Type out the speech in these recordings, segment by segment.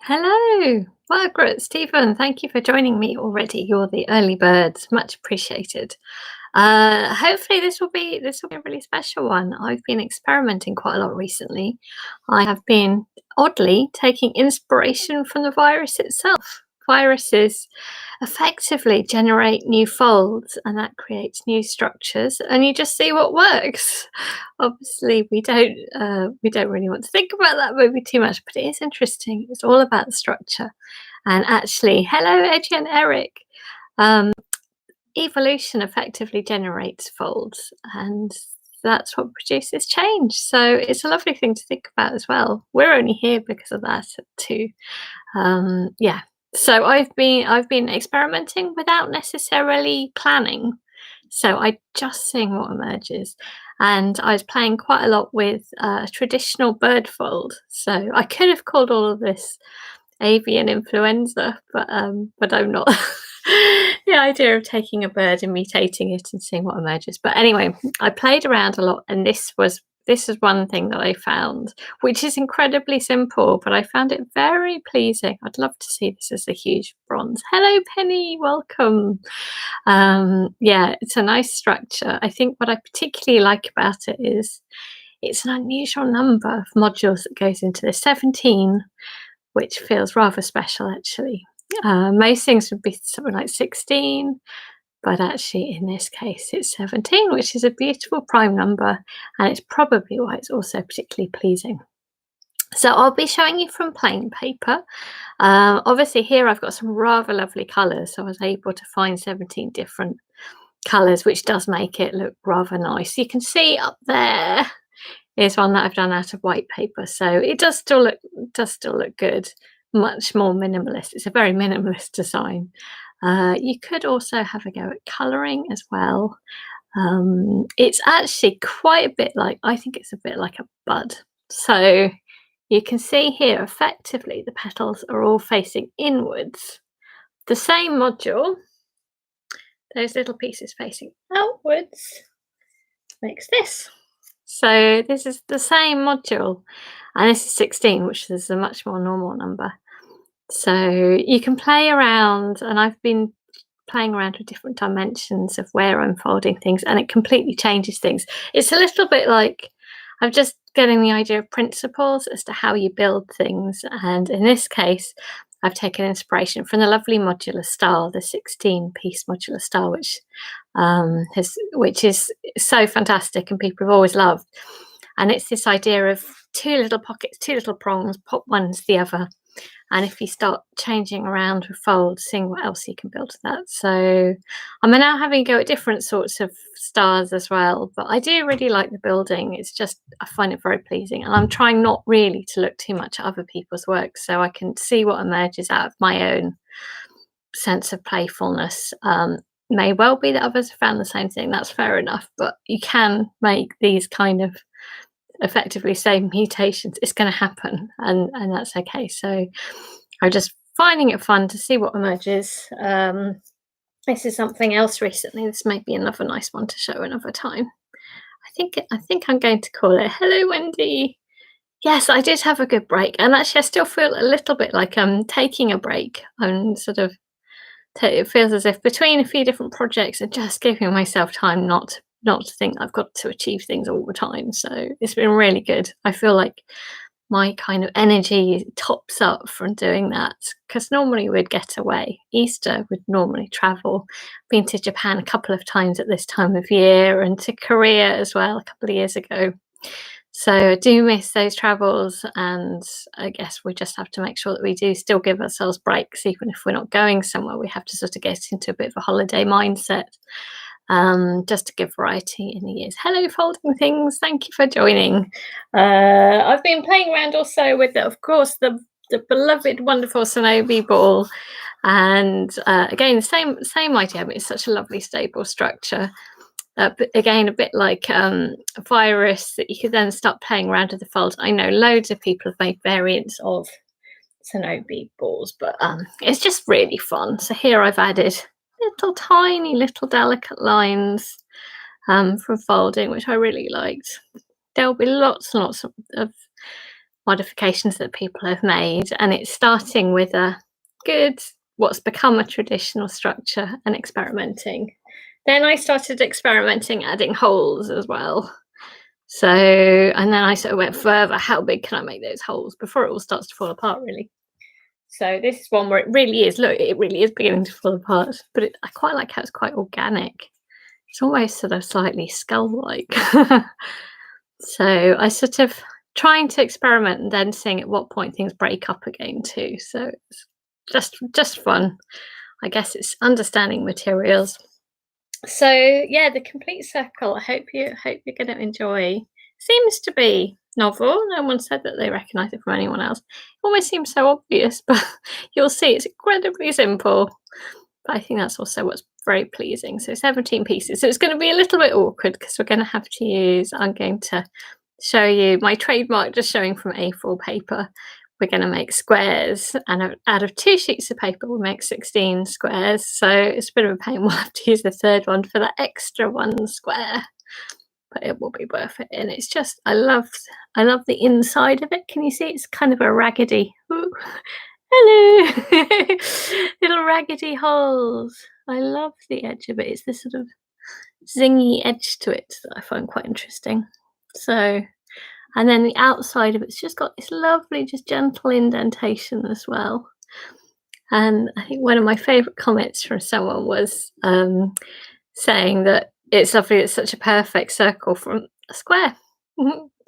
Hello, Margaret, Stephen. Thank you for joining me already. You're the early birds. Much appreciated. Hopefully this will be a really special one. I've been experimenting quite a lot recently. I have been oddly taking inspiration from the virus itself. Viruses effectively generate new folds, and that creates new structures, and you just see what works. Obviously, we don't really want to think about that movie too much, but it is interesting. It's all about the structure. And actually, hello, Edgy and Eric. Um, Evolution effectively generates folds, and that's what produces change. So it's a lovely thing to think about as well. We're only here because of that too. Yeah. So I've been experimenting without necessarily planning. So I just seeing what emerges, and I was playing quite a lot with traditional bird fold. So I could have called all of this avian influenza, but I'm not. The idea of taking a bird and mutating it and seeing what emerges. But anyway, I played around a lot, and this is one thing that I found, which is incredibly simple, but I found it very pleasing. I'd love to see this as a huge bronze. Hello, Penny, welcome. Yeah, it's a nice structure. I think what I particularly like about it is it's an unusual number of modules that goes into the 17, which feels rather special actually. Most things would be something like 16, but actually in this case it's 17, which is a beautiful prime number, and it's probably why it's also particularly pleasing. So I'll be showing you from plain paper. Obviously here I've got some rather lovely colours, so I was able to find 17 different colours, which does make it look rather nice. You can see up there is one that I've done out of white paper, so it does still look good. Much more minimalist. It's a very minimalist design. You could also have a go at colouring as well. It's actually quite a bit like, I think it's a bit like a bud. So you can see here, effectively, the petals are all facing inwards. The same module, those little pieces facing outwards, makes this. So this is the same module, and this is 16, which is a much more normal number. So you can play around, and I've been playing around with different dimensions of where I'm folding things, and it completely changes things. It's a little bit like I'm just getting the idea of principles as to how you build things, and in this case, I've taken inspiration from the lovely modular star, the 16-piece modular star, which is so fantastic and people have always loved. And it's this idea of two little pockets, two little prongs, pop one to the other. And if you start changing around with folds, seeing what else you can build with that. So I'm now having a go at different sorts of stars as well, but I do really like the building. It's just, I find it very pleasing. And I'm trying not really to look too much at other people's work so I can see what emerges out of my own sense of playfulness. May well be that others have found the same thing. That's fair enough, but you can make these kind of effectively same mutations. It's going to happen, and that's okay. So I'm just finding it fun to see what emerges. This is something else recently. This may be another nice one to show another time. I think I'm going to call it Hello Wendy. Yes, I did have a good break, and actually I still feel a little bit like I'm taking a break. I'm sort of it feels as if between a few different projects and just giving myself time not to think I've got to achieve things all the time. So it's been really good. I feel like my kind of energy tops up from doing that, because normally we'd get away. Easter would normally travel. Been to Japan a couple of times at this time of year, and to Korea as well a couple of years ago. So I do miss those travels, and I guess we just have to make sure that we do still give ourselves breaks, even if we're not going somewhere. We have to sort of get into a bit of a holiday mindset, just to give variety in the years. Hello, folding things. Thank you for joining. I've been playing around also with, of course, the beloved, wonderful Sonobe ball, and again the same idea. But it's such a lovely stable structure. But again, a bit like a virus, that you could then start playing around with the folds. I know loads of people have made variants of Sonobe balls, but it's just really fun. So here I've added little tiny little delicate lines from folding, which I really liked. There'll be lots and lots of modifications that people have made, and it's starting with a good, what's become a traditional structure, and experimenting. Then I started experimenting, adding holes as well. So, and then I sort of went further, how big can I make those holes before it all starts to fall apart, really? So this is one where it really is, look, it really is beginning to fall apart, but I quite like how it's quite organic. It's almost sort of slightly skull-like. So I sort of trying to experiment and then seeing at what point things break up again too. So it's just fun. I guess it's understanding materials. So yeah, the complete circle. I hope you're going to enjoy. Seems to be novel. No one said that they recognise it from anyone else. It almost seems so obvious, but you'll see it's incredibly simple. But I think that's also what's very pleasing. So 17 pieces. So it's going to be a little bit awkward because we're going to have to use. I'm going to show you my trademark, just showing from A4 paper. We're going to make squares, and out of 2 sheets of paper we'll make 16 squares, so it's a bit of a pain. We'll have to use the third one for that extra 1 square, but it will be worth it. And it's just, I love the inside of it. Can you see? It's kind of a raggedy, ooh, hello, little raggedy holes. I love the edge of it. It's this sort of zingy edge to it that I find quite interesting. So, and then the outside of it's just got this lovely, just gentle indentation as well. And I think one of my favourite comments from someone was saying that it's lovely, it's such a perfect circle from a square.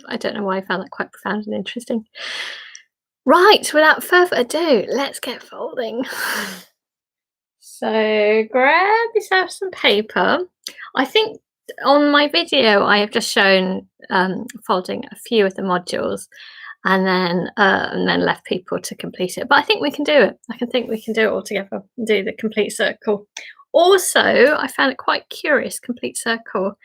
I don't know why I found that quite profound and interesting. Right, without further ado, let's get folding. So grab yourself some paper. I think on my video I have just shown folding a few of the modules and then left people to complete it, but I think we can do it. I think we can do it all together and do the complete circle. Also, I found it quite curious, complete circle,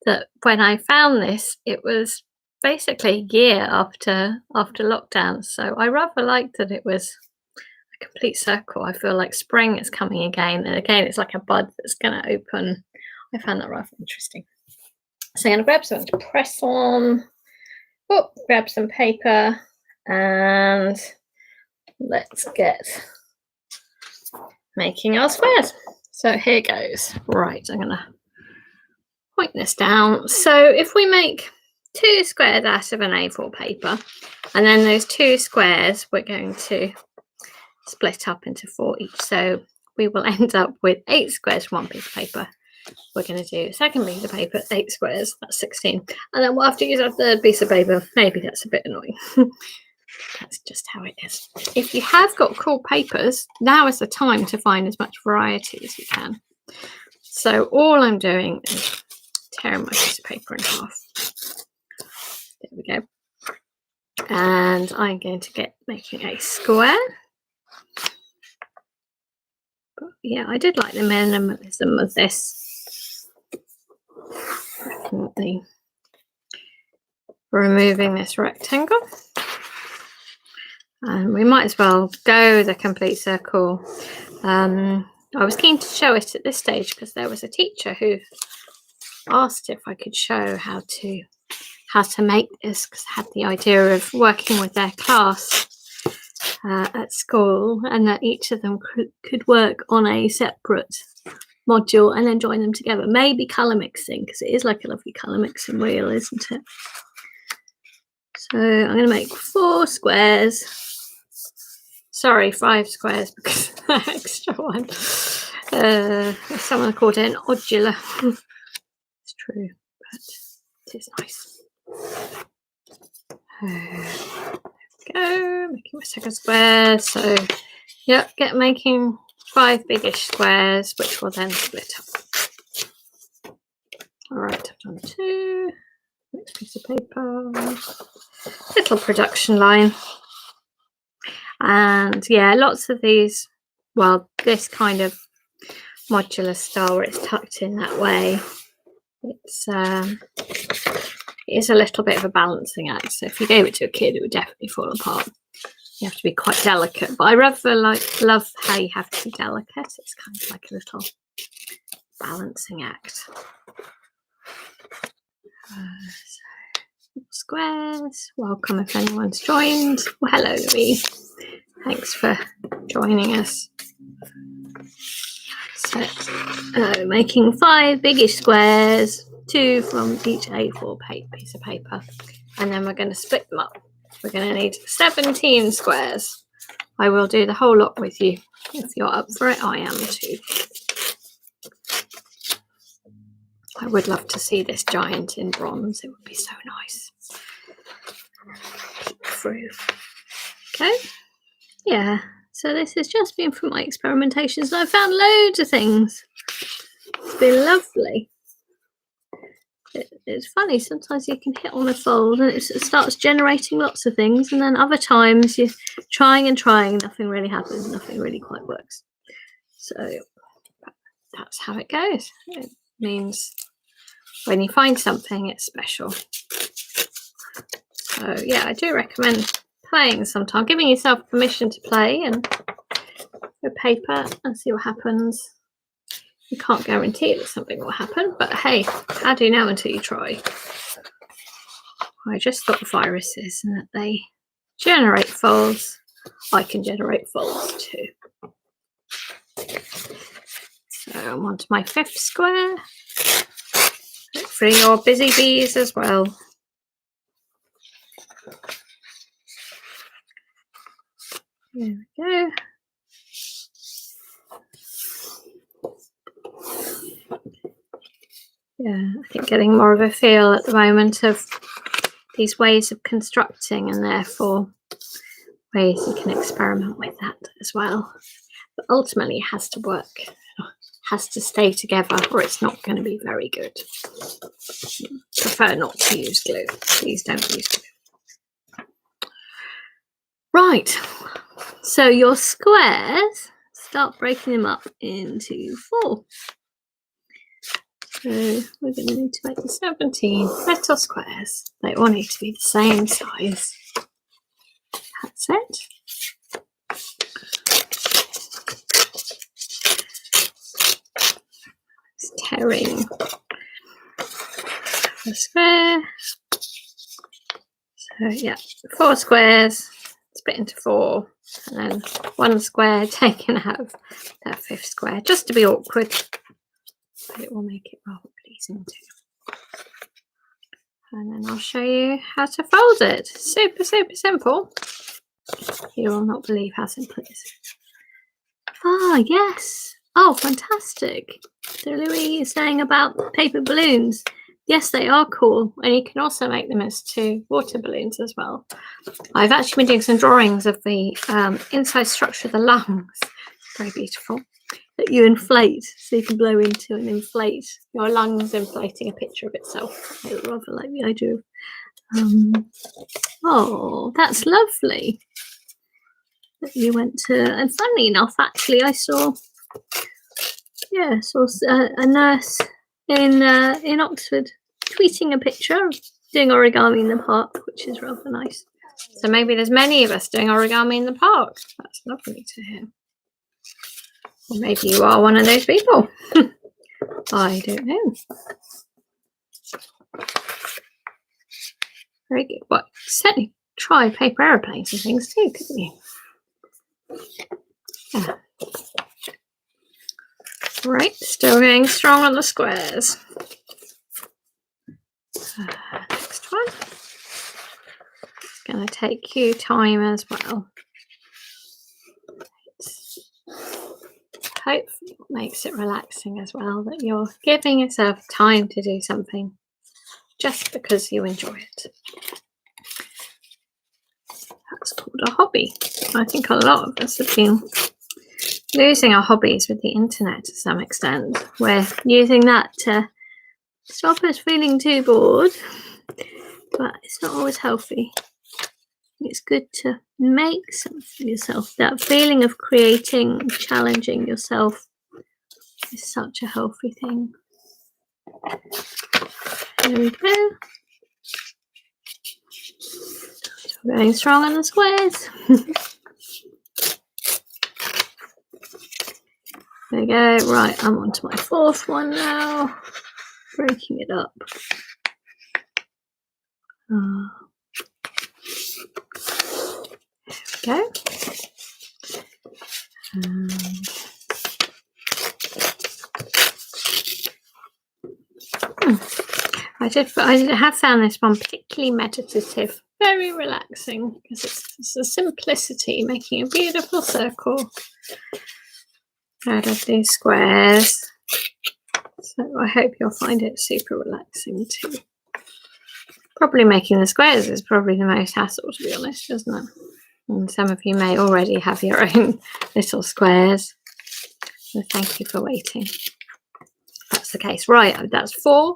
that when I found this, it was basically a year after lockdown, so I rather liked that it was a complete circle. I feel like spring is coming again, and again it's like a bud that's going to open. I found that rather interesting. So I'm going to grab something to press on. Oh, grab some paper, and let's get making our squares. So here goes. Right, I'm going to point this down. So if we make 2 squares out of an A4 paper, and then those 2 squares we're going to split up into 4 each. So we will end up with 8 squares from 1 piece of paper. We're going to do a second piece of paper, 8 squares, that's 16. And then we'll have to use our third piece of paper. Maybe that's a bit annoying. That's just how it is. If you have got cool papers, now is the time to find as much variety as you can. So all I'm doing is tearing my piece of paper in half. There we go. And I'm going to get making a square. But yeah, I did like the minimalism of this. Definitely removing this rectangle, and we might as well go the complete circle. I was keen to show it at this stage because there was a teacher who asked if I could show how to make this, because I had the idea of working with their class at school, and that each of them could work on a separate module and then join them together, maybe colour mixing, because it is like a lovely colour mixing wheel, isn't it? So I'm going to make 4 squares, sorry, 5 squares, because that extra one, someone called it an odular. It's true, but it is nice. There we go, making my second square. So yep, making 5 biggish squares, which will then split up. All right, I've done 2. Next piece of paper, little production line. And yeah, lots of these, well, this kind of modular style where it's tucked in that way, it is a little bit of a balancing act. So if you gave it to a kid, it would definitely fall apart. You have to be quite delicate, but I rather love how you have to be delicate. It's kind of like a little balancing act. Squares. Welcome if anyone's joined. Well, hello, Louise. Thanks for joining us. So, making 5 biggish squares, 2 from each A4 piece of paper, and then we're going to split them up. We're going to need 17 squares. I will do the whole lot with you. If you're up for it, I am too. I would love to see this giant in bronze. It would be so nice. Through. Okay. Yeah. So this has just been from my experimentations, and I found loads of things. It's been lovely. It's funny, sometimes you can hit on a fold and it starts generating lots of things, and then other times you're trying and trying, nothing really happens, nothing really quite works. So that's how it goes. It means when you find something, it's special. So yeah, I do recommend playing sometime, giving yourself permission to play and with paper and see what happens. You can't guarantee that something will happen, but hey, how do you know until you try? I just thought viruses and that they generate folds. I can generate folds too. So I'm on to my 5th square. Hopefully you're busy bees as well. There we go. Yeah, I think getting more of a feel at the moment of these ways of constructing, and therefore ways you can experiment with that as well. But ultimately it has to work, it has to stay together, or it's not going to be very good. Prefer not to use glue. Please don't use glue. Right, so your squares, start breaking them up into 4. So we're going to need to make 17 little squares. They all need to be the same size. That's it. It's tearing the square. So yeah, 4 squares split into 4, and then 1 square taken out of that 5th square, just to be awkward. But it will make it rather pleasing too. And then I'll show you how to fold it. Super, super simple. You will not believe how simple it is. Ah, yes. Oh, fantastic. So Louis is saying about paper balloons. Yes, they are cool. And you can also make them as 2 water balloons as well. I've actually been doing some drawings of the inside structure of the lungs. Very beautiful. That you inflate, so you can blow into and inflate your lungs, inflating a picture of itself. I rather like the idea of, oh, that's lovely that you went to. And funnily enough, actually, I saw a nurse in Oxford tweeting a picture of doing origami in the park, which is rather nice. So maybe there's many of us doing origami in the park. That's lovely to hear. Or maybe you are one of those people. I don't know. Very good. Well, certainly try paper aeroplanes and things too, couldn't you? Yeah. Right, still going strong on the squares. Next one. It's going to take you time as well. Hopefully it makes it relaxing as well, that you're giving yourself time to do something just because you enjoy it. That's called a hobby. I think a lot of us have been losing our hobbies with the internet to some extent. We're using that to stop us feeling too bored, but it's not always healthy. It's good to make something for yourself. That feeling of creating, challenging yourself is such a healthy thing. There we go. Still going strong on the squares. There we go. Right, I'm on to my 4th one now. Breaking it up. There we go. I have found this one particularly meditative, very relaxing, because it's the simplicity, making a beautiful circle out of these squares. So I hope you'll find it super relaxing too. Probably making the squares is probably the most hassle, to be honest, isn't it? And some of you may already have your own little squares. So thank you for waiting. That's the case. Right, that's 4.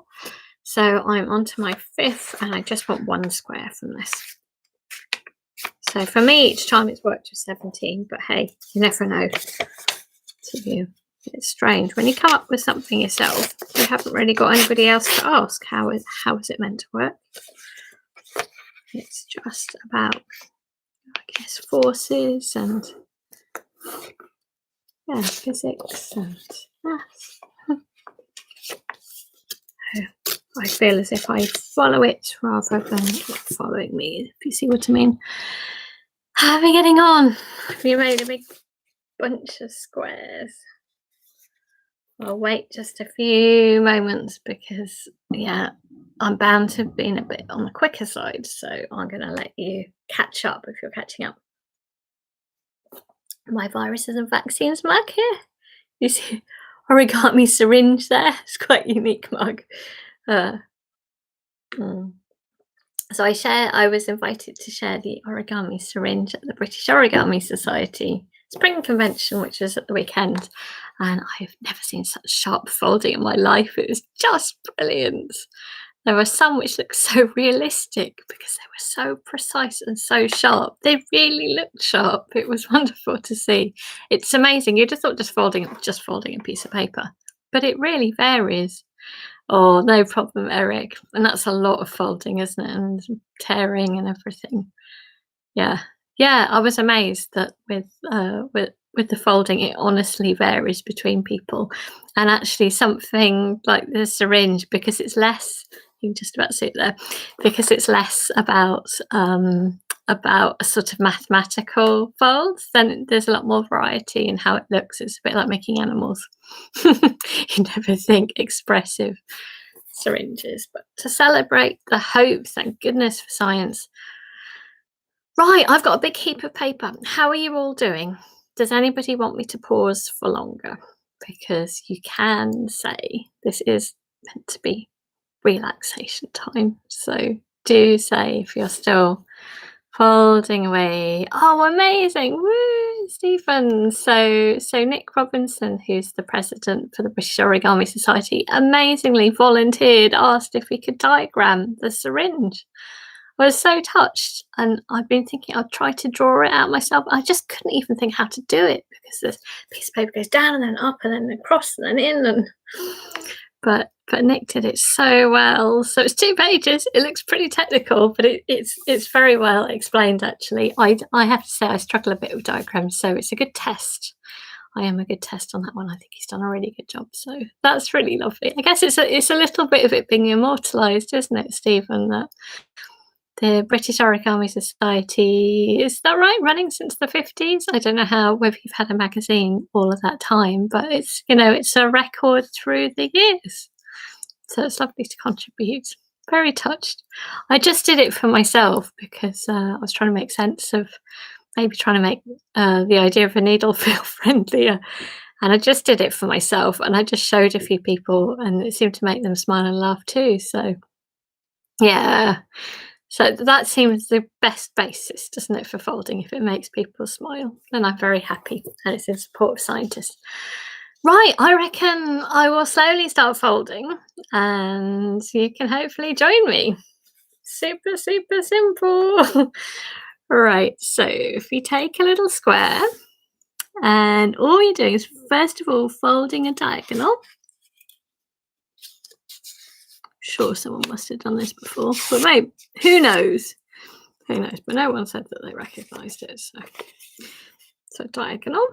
So I'm on to my 5th, and I just want 1 square from this. So for me, each time it's worked with 17, but hey, you never know. To you, it's strange when you come up with something yourself. You haven't really got anybody else to ask. How is it meant to work? It's just about, I guess, forces and physics and maths. I feel as if I follow it rather than following me, if you see what I mean. How are we getting on? Have you made a big bunch of squares? I'll wait just a few moments because, I'm bound to be a bit on the quicker side, so I'm going to let you catch up if you're catching up. My viruses and vaccines mug here. You see origami syringe there. It's quite a unique mug. So I was invited to share the origami syringe at the British Origami Society Spring Convention, which was at the weekend, and I've never seen such sharp folding in my life. It was just brilliant. There were some which looked so realistic because they were so precise and so sharp. They really looked sharp. It was wonderful to see. It's amazing. You'd have thought just folding a piece of paper, but it really varies. Oh, no problem, Eric. And that's a lot of folding, isn't it? And tearing and everything. Yeah. I was amazed that with the folding, it honestly varies between people. And actually, something like the syringe, because it's less, you can just about see it there, because it's less about a sort of mathematical folds, then there's a lot more variety in how it looks. It's a bit like making animals. You never think expressive syringes, but to celebrate the hope, thank goodness for science. Right, I've got a big heap of paper. How are you all doing? Does anybody want me to pause for longer? Because you can say this is meant to be relaxation time. So do say if you're still folding away. Oh, amazing. Woo, Stephen. So Nick Robinson, who's the president for the British Origami Society, amazingly volunteered, asked if we could diagram the syringe. I was so touched, and I've been thinking I'd try to draw it out myself. I just couldn't even think how to do it because this piece of paper goes down and then up and then across and then in, and but Nick did it so well. So it's 2 pages. It looks pretty technical, but it's very well explained. Actually, I have to say I struggle a bit with diagrams, so it's a good test. I am a good test on that one. I think he's done a really good job. So that's really lovely. I guess it's a little bit of it being immortalised, isn't it, Stephen? That the British Origami Society, is that right? Running since the 50s? I don't know whether you've had a magazine all of that time, but it's a record through the years. So it's lovely to contribute. Very touched. I just did it for myself because I was trying to make sense of maybe trying to make the idea of a needle feel friendlier. And I just did it for myself, and I just showed a few people, and it seemed to make them smile and laugh too. So, yeah. So that seems the best basis, doesn't it, for folding? If it makes people smile, then I'm very happy, and it's in support of scientists. Right, I reckon I will slowly start folding, and you can hopefully join me. Super, super simple. Right, so if you take a little square, and all you're doing is, first of all, folding a diagonal. Sure, someone must have done this before, but maybe, who knows? Who knows? But no one said that they recognised it. So diagonal.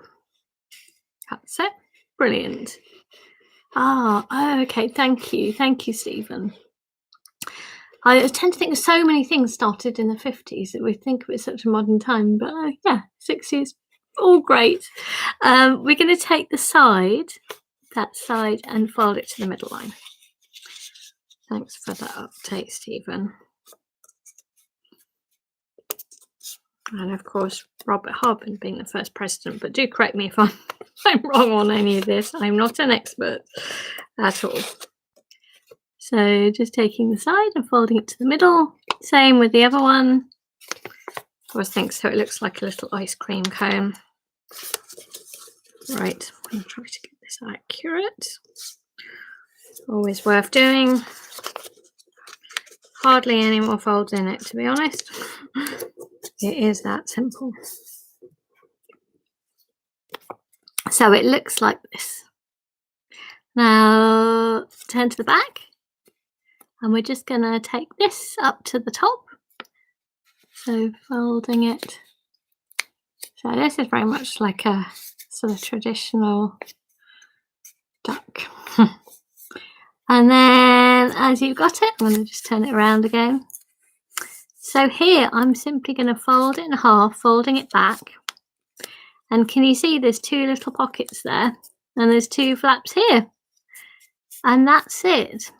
That's it. Brilliant. Okay. Thank you, Stephen. I tend to think so many things started in the 50s that we think of it as such a modern time, but yeah, 60s, all great. We're going to take that side, and fold it to the middle line. Thanks for that update, Stephen. And of course, Robert Harbin being the first president, but do correct me if I'm wrong on any of this. I'm not an expert at all. So just taking the side and folding it to the middle. Same with the other one. I always think so it looks like a little ice cream cone. Right, I'm going to try to get this accurate. Always worth doing. Hardly any more folds in it, to be honest. It is that simple. So it looks like this. Now turn to the back, and we're just going to take this up to the top. So folding it. So this is very much like a sort of traditional duck. And then as you've got it, I'm going to just turn it around again. So here I'm simply going to fold it in half, folding it back. And can you see there's two little pockets there? And there's two flaps here. And that's it.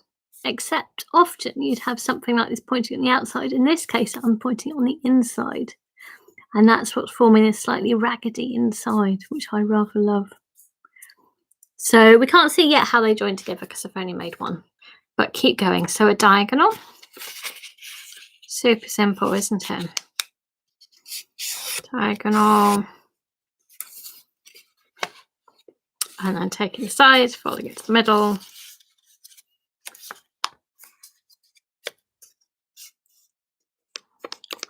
Except often you'd have something like this pointing on the outside. In this case, I'm pointing on the inside. And that's what's forming a slightly raggedy inside, which I rather love. So we can't see yet how they join together because I've only made one. But keep going. So a diagonal. Super simple, isn't it? Diagonal. And then taking the sides, folding it to the middle.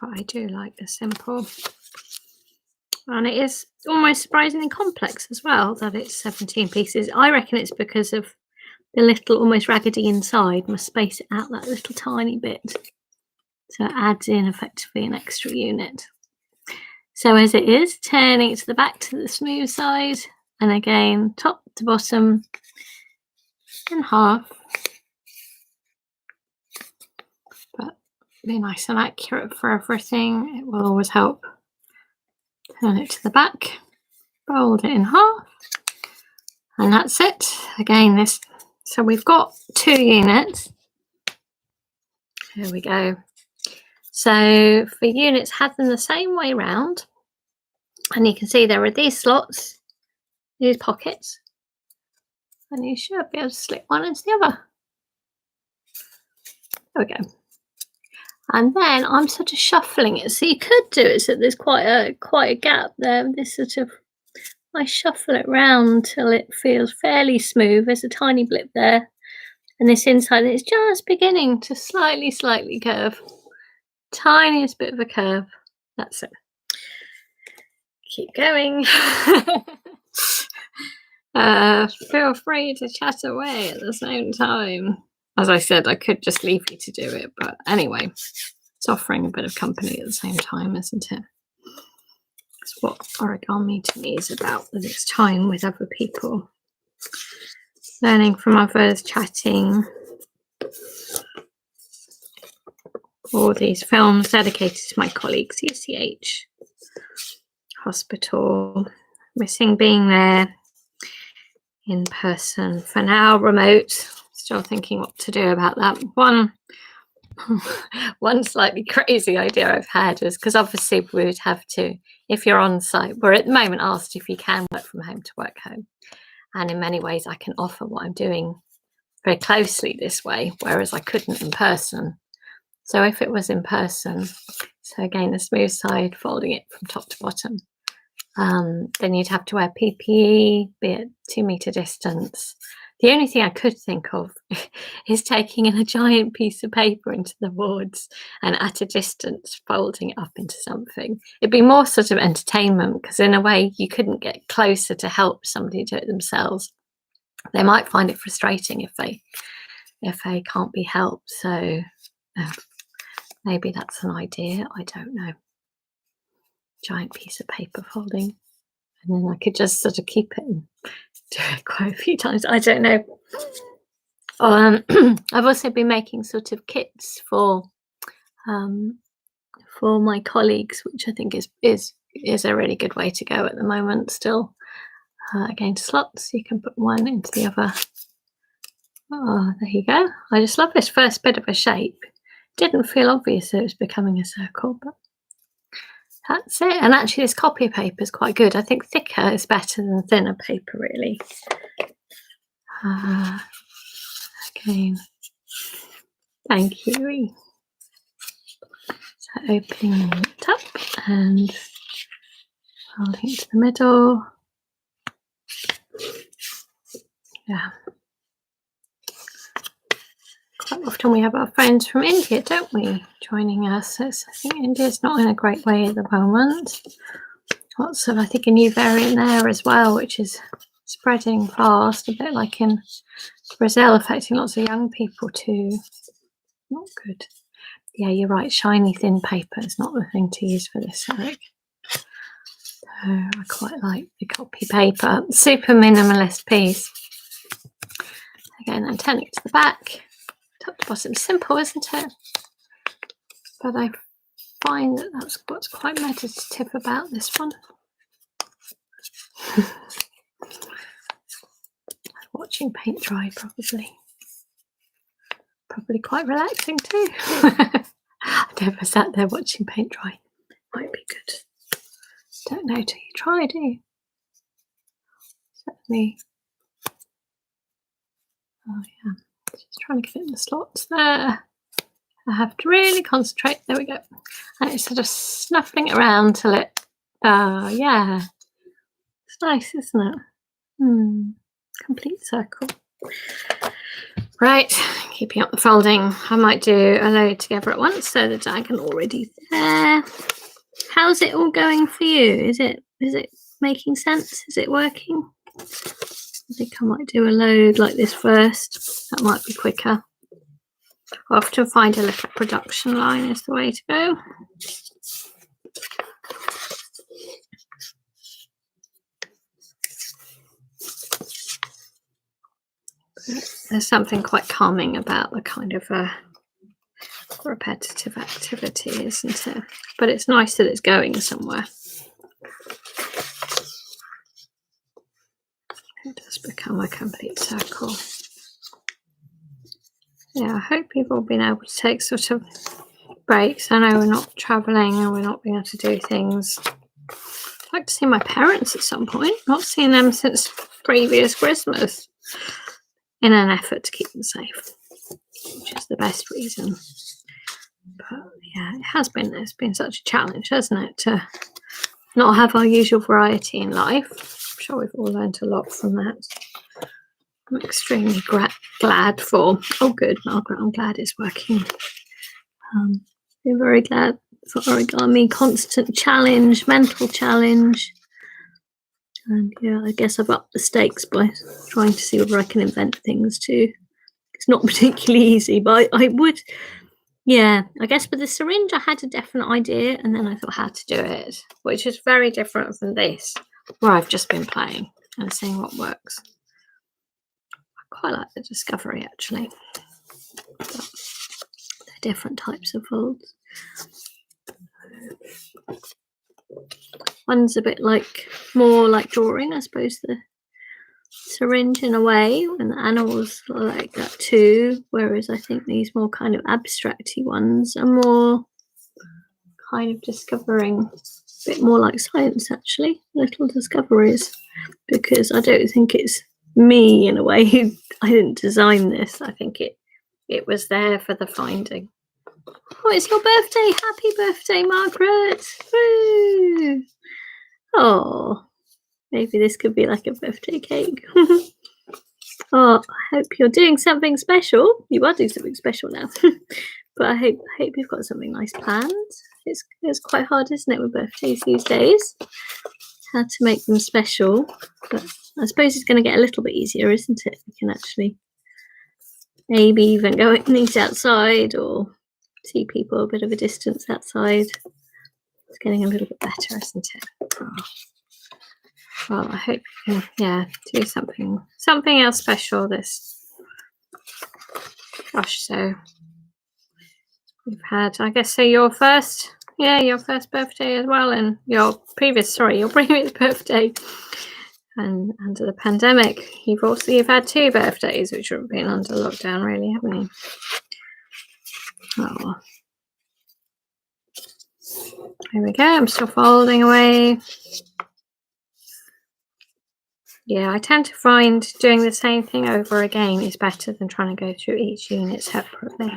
But I do like the simple. And it is almost surprisingly complex as well, that it's 17 pieces. I reckon it's because of the little almost raggedy inside must space it out that little tiny bit. So it adds in effectively an extra unit. So as it is, turning it to the back to the smooth side, and again, top to bottom in half. But be nice and accurate for everything. It will always help. Turn it to the back, fold it in half, and that's it. Again, this. So we've got 2 units. Here we go. So for units, have them the same way round, and you can see there are these slots, these pockets, and you should be able to slip one into the other. There we go. And then I'm sort of shuffling it. So you could do it so there's quite a gap there. This sort of, I shuffle it round till it feels fairly smooth. There's a tiny blip there, and this inside is just beginning to slightly curve. Tiniest bit of a curve. That's it. Keep going. Feel free to chat away at the same time. As I said, I could just leave you to do it, but anyway, it's offering a bit of company at the same time, isn't it? It's what origami to me is about, that it's time with other people, learning from others, chatting. All these films dedicated to my colleagues, UCH Hospital, missing being there in person. For now, remote. Still thinking what to do about that. One slightly crazy idea I've had is, because obviously we would have to, if you're on site, we're at the moment asked if you can work from home to work home. And in many ways, I can offer what I'm doing very closely this way, whereas I couldn't in person. So if it was in person, so again, the smooth side, folding it from top to bottom, then you'd have to wear PPE, be at 2 meter distance. The only thing I could think of is taking in a giant piece of paper into the wards and at a distance folding it up into something. It'd be more sort of entertainment, because in a way you couldn't get closer to help somebody do it themselves. They might find it frustrating if they can't be helped. So maybe that's an idea. I don't know. Giant piece of paper folding, and then I could just sort of keep it and do it quite a few times. I don't know. I've also been making sort of kits um, for my colleagues, which I think is a really good way to go at the moment. Still, again, slots. You can put one into the other. Oh, there you go. I just love this first bit of a shape. Didn't feel obvious that it was becoming a circle, but that's it. And actually, this copy paper is quite good. I think thicker is better than thinner paper, really. Again, thank you. So opening it up and folding it to the middle. Yeah. Quite often we have our friends from India, don't we, joining us? I think India's not in a great way at the moment. Lots of, I think, a new variant there as well, which is spreading fast, a bit like in Brazil, affecting lots of young people too. Not good. Yeah, you're right. Shiny, thin paper is not the thing to use for this, Eric. So I quite like the copy paper. Super minimalist piece. Again, I'm turning it to the back. Top to bottom, simple, isn't it? But I find that that's what's quite meditative about this one. Watching paint dry, probably quite relaxing too. I've never sat there watching paint dry. Might be good. Don't know till you try, do you? Certainly. Oh yeah, just trying to get it in the slots there. I have to really concentrate. There we go. And it's sort of snuffling it around till it, yeah. It's nice, isn't it? Complete circle. Right, keeping up the folding. I might do a load together at once, so the diagonal already there. How's it all going for you? Is it making sense? Is it working? I think I might do a load like this first. That might be quicker. I often find a little production line is the way to go. There's something quite calming about the kind of repetitive activity, isn't it? But it's nice that it's going somewhere. It does become a complete circle. Yeah, I hope you've all been able to take sort of breaks. I know we're not travelling and we're not being able to do things. I'd like to see my parents at some point. Not seen them since previous Christmas, in an effort to keep them safe, which is the best reason. But yeah, it's been such a challenge, hasn't it, to not have our usual variety in life. I'm sure we've all learned a lot from that. I'm extremely glad for. Oh, good, Margaret. I'm glad it's working. I'm very glad for origami. Constant challenge, mental challenge. And yeah, I guess I've upped the stakes by trying to see whether I can invent things too. It's not particularly easy, but I would. Yeah, I guess with the syringe, I had a definite idea, and then I thought how to do it, which is very different from this, where I've just been playing and seeing what works. I quite like the discovery, actually. But they're different types of folds. One's a bit more like drawing, I suppose, the syringe in a way, and the animals are like that too, whereas I think these more kind of abstracty ones are more kind of discovering, a bit more like science actually, little discoveries, because I don't think it's me in a way who I didn't design this. I think it was there for the finding. Oh, it's your birthday. Happy birthday, Margaret. Woo! Oh, maybe this could be like a birthday cake. Oh, I hope you're doing something special. You are doing something special now. But I hope you've got something nice planned. It's quite hard, isn't it, with birthdays these days? How to make them special. But I suppose it's going to get a little bit easier, isn't it? You can actually maybe even go and eat outside or see people a bit of a distance outside. It's getting a little bit better, isn't it? Oh. Well, I hope you can, do something else special this Gosh, so we've had, I guess, so your first birthday as well, and your previous birthday, and under the pandemic, you've had 2 birthdays, which have been under lockdown, really, haven't you? Oh, here we go. I'm still folding away. Yeah, I tend to find doing the same thing over again is better than trying to go through each unit separately.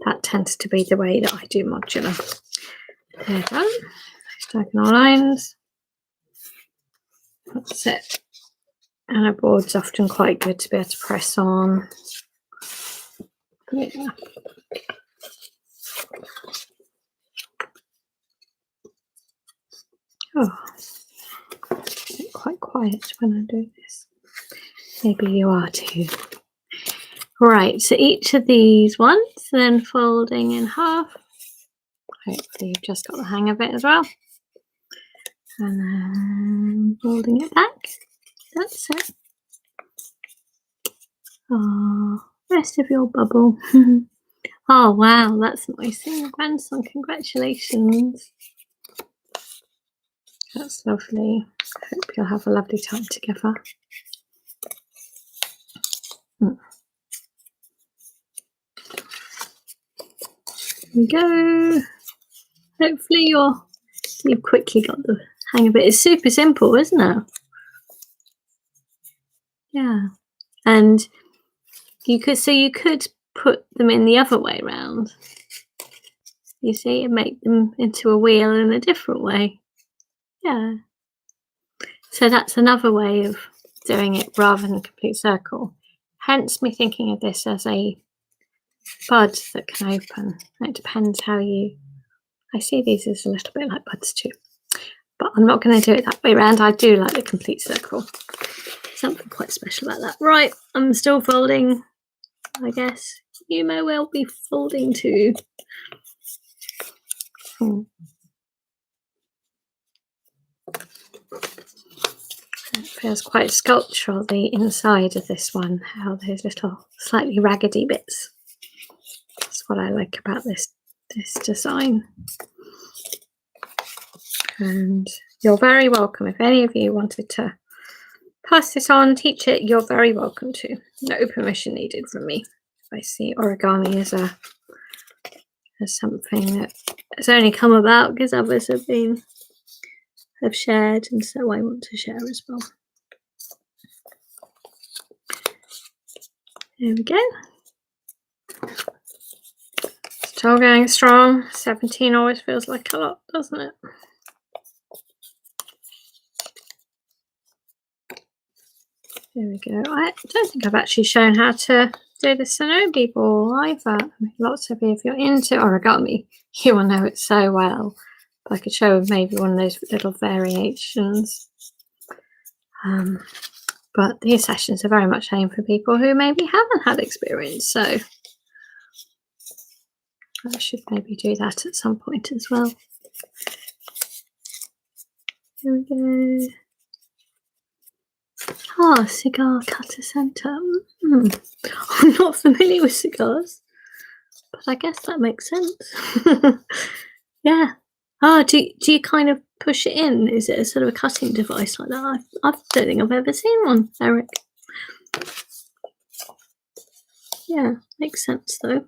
That tends to be the way that I do modular. There done. Diagonal lines. That's it. And a board's often quite good to be able to press on. Yeah. Oh, it's quite quiet when I do this. Maybe you are too. Right, so each of these ones, then folding in half. Hopefully you've just got the hang of it as well. And then folding it back. That's it. Oh, rest of your bubble. Oh, wow, that's nice. Your grandson, congratulations. That's lovely. I hope you'll have a lovely time together. Here we go. Hopefully you've quickly got the hang of it. It's super simple, isn't it? Yeah. And you could put them in the other way around. You see, and make them into a wheel in a different way. Yeah. So that's another way of doing it rather than a complete circle. Hence me thinking of this as a bud that can open. It depends how you... I see these as a little bit like buds too. But I'm not going to do it that way around. I do like the complete circle. Something quite special about that. Right, I'm still folding. I guess you may well be folding too. It feels quite sculptural, the inside of this one, how those little slightly raggedy bits. That's what I like about this design. And you're very welcome. If any of you wanted to pass this on, teach it, you're very welcome to. No permission needed from me. I see origami as something that has only come about because others have shared, and so I want to share as well. There we go. Still going strong. 17 always feels like a lot, doesn't it? There we go. I don't think I've actually shown how to do the Sonobe ball either. Lots of you, if you're into origami, you will know it so well. But I could show maybe one of those little variations. But these sessions are very much aimed for people who maybe haven't had experience. So I should maybe do that at some point as well. Here we go. Ah, cigar cutter center. I'm not familiar with cigars, but I guess that makes sense. Yeah. Ah, do you kind of push it in? Is it a sort of a cutting device like that? I don't think I've ever seen one, Eric. Yeah, makes sense though.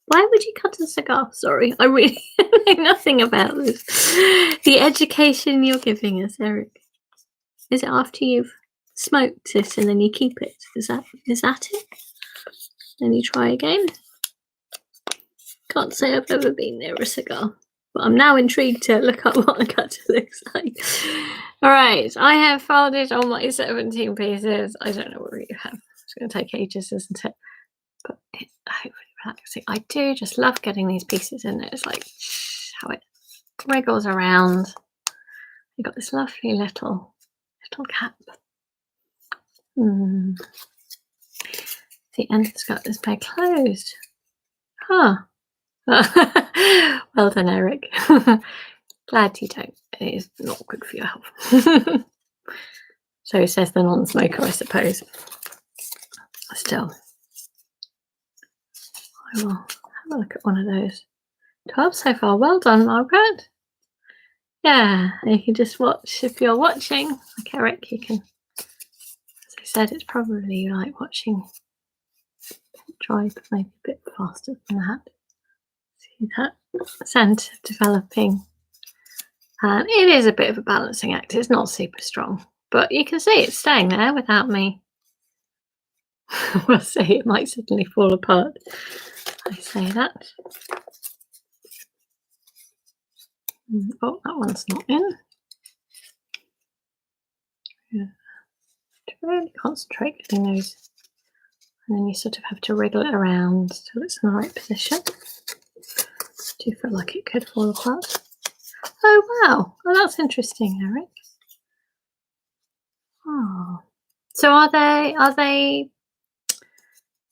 Why would you cut a cigar? Sorry, I really know nothing about this. The education you're giving us, Eric. Is it after you've smoked it and then you keep it? Is that it? Then you try again? Can't say I've ever been near a cigar, but I'm now intrigued to look up what a cutter looks like. All right, I have folded all my 17 pieces. I don't know where you have. It's going to take ages, isn't it? But it's hopefully relaxing. I do just love getting these pieces in there. It's like how it wriggles around. You've got this lovely little cap. The end has got this bag closed. Huh. Well done, Eric. Glad you don't. It is not good for your health. So says the non-smoker, I suppose. Still. I will have a look at one of those. 12 so far. Well done, Margaret. Yeah, you can just watch if you're watching. Like Eric, you can, as I said, it's probably like watching dry, but maybe a bit faster than that. See that scent developing. And it is a bit of a balancing act. It's not super strong, but you can see it's staying there without me. We'll see, it might suddenly fall apart. I say that. Oh, that one's not in. Yeah. To really concentrate getting those, and then you sort of have to wriggle it around till it's in the right position. Do you feel like it could fall apart? Oh wow! Oh, that's interesting, Eric. Oh, so are they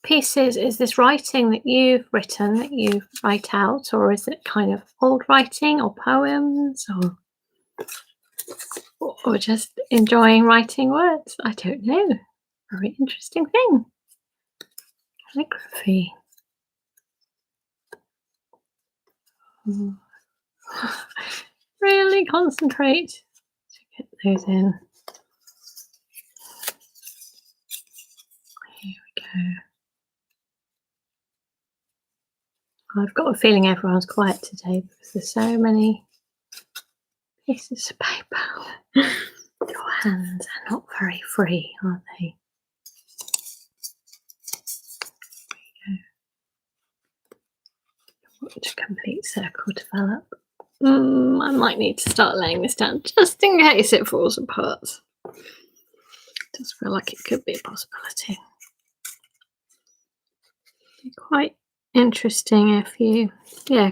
pieces? Is this writing that you've written that you write out, or is it kind of old writing or poems, or just enjoying writing words? I don't know. Very interesting thing. Calligraphy. Really concentrate to get those in. Here we go. I've got a feeling everyone's quiet today because there's so many pieces of paper. Your hands are not very free, are they? There we go. Watch a complete circle develop. I might need to start laying this down just in case it falls apart. It does feel like it could be a possibility. Quite interesting if you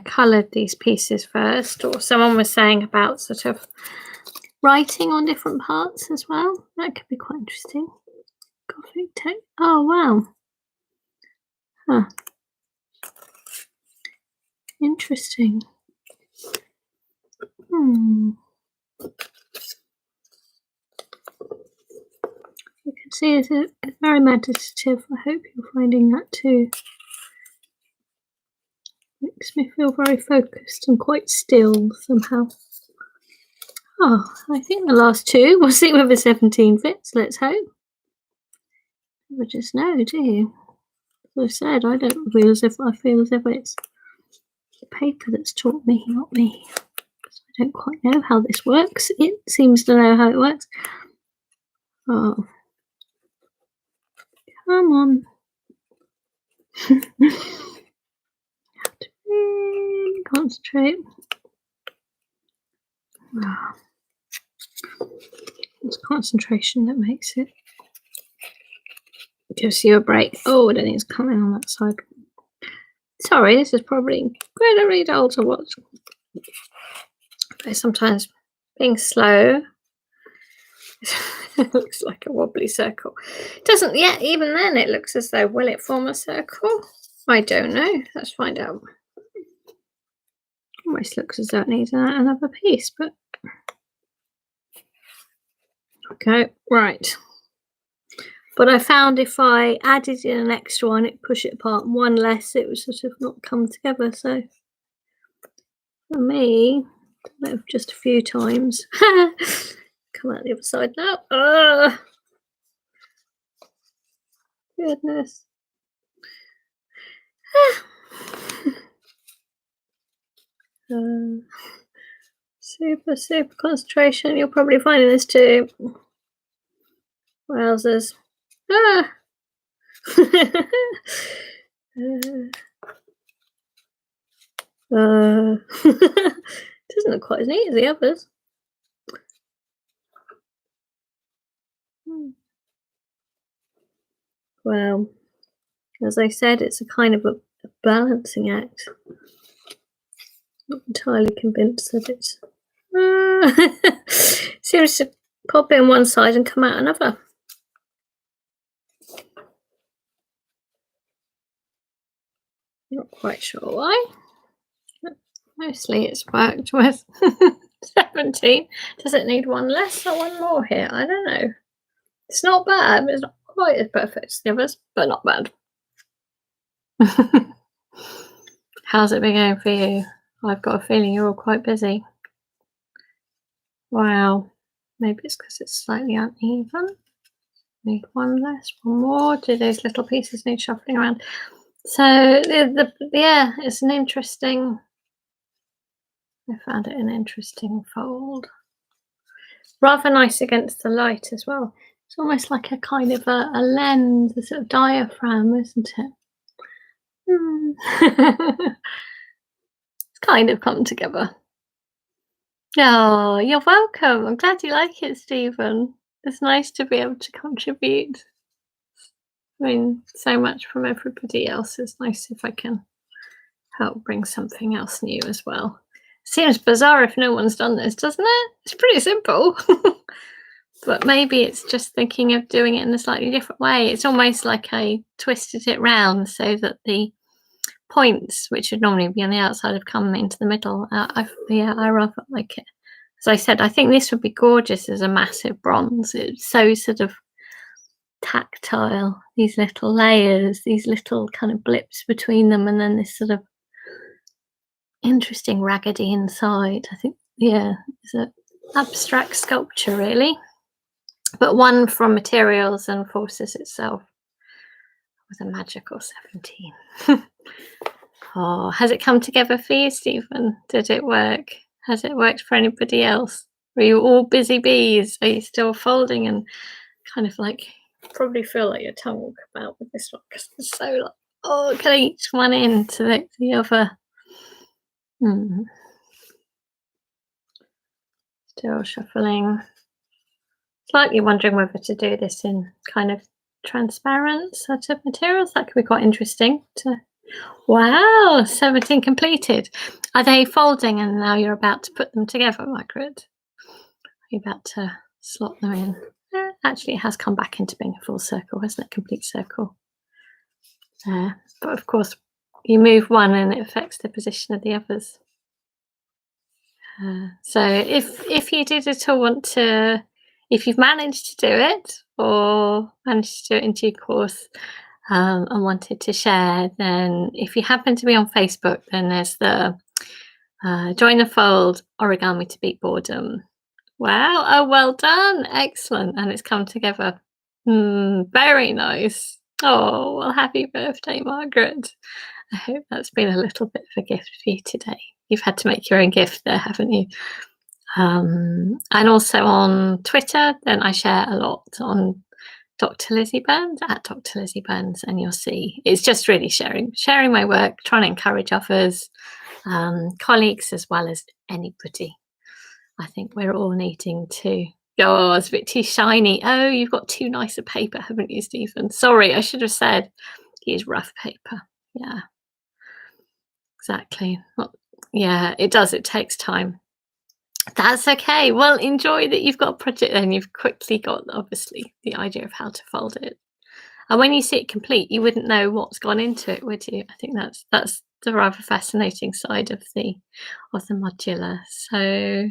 coloured these pieces first, or someone was saying about sort of writing on different parts as well. That could be quite interesting. Gothic text. Oh wow. Huh. Interesting. You can see it's very meditative. I hope you're finding that too. Makes me feel very focused and quite still somehow. Oh, I think the last two. We'll see whether 17 fits. Let's hope. You just know, do you? As I said, I don't feel as if it's the paper that's taught me, not me. I don't quite know how this works. It seems to know how it works. Oh, come on. Have to really concentrate. Oh. It's concentration that makes it. Gives you a break. Oh, I don't think it's coming on that side. Sorry, this is probably incredibly dull to watch. But sometimes being slow it looks like a wobbly circle. It doesn't yet, even then it looks as though, will it form a circle? I don't know. Let's find out. Almost looks as though it needs another piece, but okay, right. But I found if I added in an extra one, it push it apart, and one less, it would sort of not come together. So for me, just a few times. Come out the other side now. Goodness. Super concentration. You're probably finding this too. Wowzers. Doesn't look quite as neat as the others. Well, as I said, it's a kind of a balancing act. Not entirely convinced that it's seems to pop in one side and come out another. Not quite sure why. Mostly it's worked with 17. Does it need one less or one more here? I don't know. It's not bad, but it's not quite as perfect as the others, but not bad. How's it been going for you? I've got a feeling you're all quite busy. Wow. Maybe it's because it's slightly uneven. Need one less, one more. Do those little pieces need shuffling around? So yeah, it's an interesting. I found it an interesting fold. Rather nice against the light as well. It's almost like a kind of a lens, a sort of diaphragm, isn't it? It's kind of come together. Oh, you're welcome. I'm glad you like it, Stephen. It's nice to be able to contribute. I mean, so much from everybody else. It's nice if I can help bring something else new as well. Seems bizarre if no one's done this, doesn't it? It's pretty simple. But maybe it's just thinking of doing it in a slightly different way. It's almost like I twisted it round so that the points, which would normally be on the outside, have come into the middle. I rather like it. As I said, I think this would be gorgeous as a massive bronze. It's so sort of tactile, these little layers, these little kind of blips between them, and then this sort of interesting raggedy inside. I think, yeah, it's an abstract sculpture, really, but one from materials and forces itself with a magical 17. Oh, has it come together for you, Stephen? Did it work? Has it worked for anybody else? Were you all busy bees? Are you still folding and kind of like probably feel like your tongue will come out with this one because it's so like, oh, get each one into the other. Still shuffling. Slightly wondering whether to do this in kind of transparent sort of materials. That could be quite interesting to. Wow, 17 completed. Are they folding and now you're about to put them together, Margaret? Are you about to slot them in? Actually, it has come back into being a full circle, hasn't it? Complete circle. But of course, you move one and it affects the position of the others. So if you did at all want to, if you've managed to do it or managed to do it in due course, and wanted to share, then if you happen to be on Facebook, then there's the Join the Fold Origami to Beat Boredom. Wow, oh, well done. Excellent. And it's come together. Very nice. Oh, well, happy birthday, Margaret. I hope that's been a little bit of a gift for you today. You've had to make your own gift there, haven't you? And also on Twitter, then I share a lot on Dr. Lizzie Burns, at Dr. Lizzie Burns, and you'll see it's just really sharing my work, trying to encourage others, colleagues as well as anybody. I think we're all needing to. Oh, it's a bit too shiny. Oh, you've got too nice a paper, haven't you, Stephen? Sorry, I should have said use rough paper. Yeah, exactly. Well, yeah, it does. It takes time. That's okay. Well, enjoy that you've got a project then. You've quickly got, obviously, the idea of how to fold it. And when you see it complete, you wouldn't know what's gone into it, would you? I think that's the rather fascinating side of the modular. So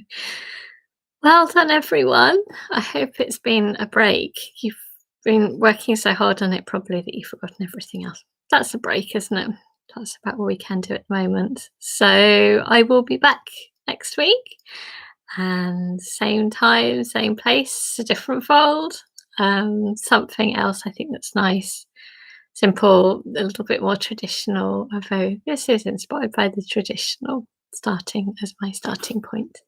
well done, everyone. I hope it's been a break. You've been working so hard on it probably that you've forgotten everything else. That's a break, isn't it? That's about what we can do at the moment. So I will be back next week. And same time, same place, a different fold. Something else I think that's nice, simple, a little bit more traditional. Although this is inspired by the traditional, starting as my starting point.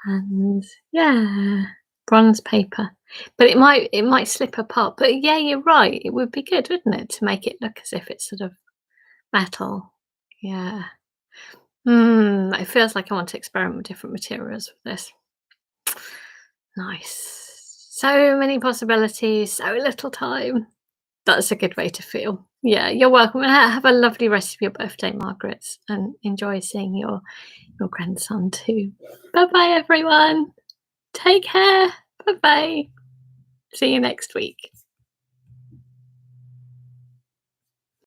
And yeah, bronze paper, but it might slip apart. But yeah, you're right. It would be good, wouldn't it, to make it look as if it's sort of metal. Yeah. It feels like I want to experiment with different materials with this. Nice. So many possibilities, so little time. That's a good way to feel. Yeah, you're welcome. And have a lovely rest of your birthday, Margaret, and enjoy seeing your grandson too. Bye-bye, everyone. Take care. Bye-bye. See you next week.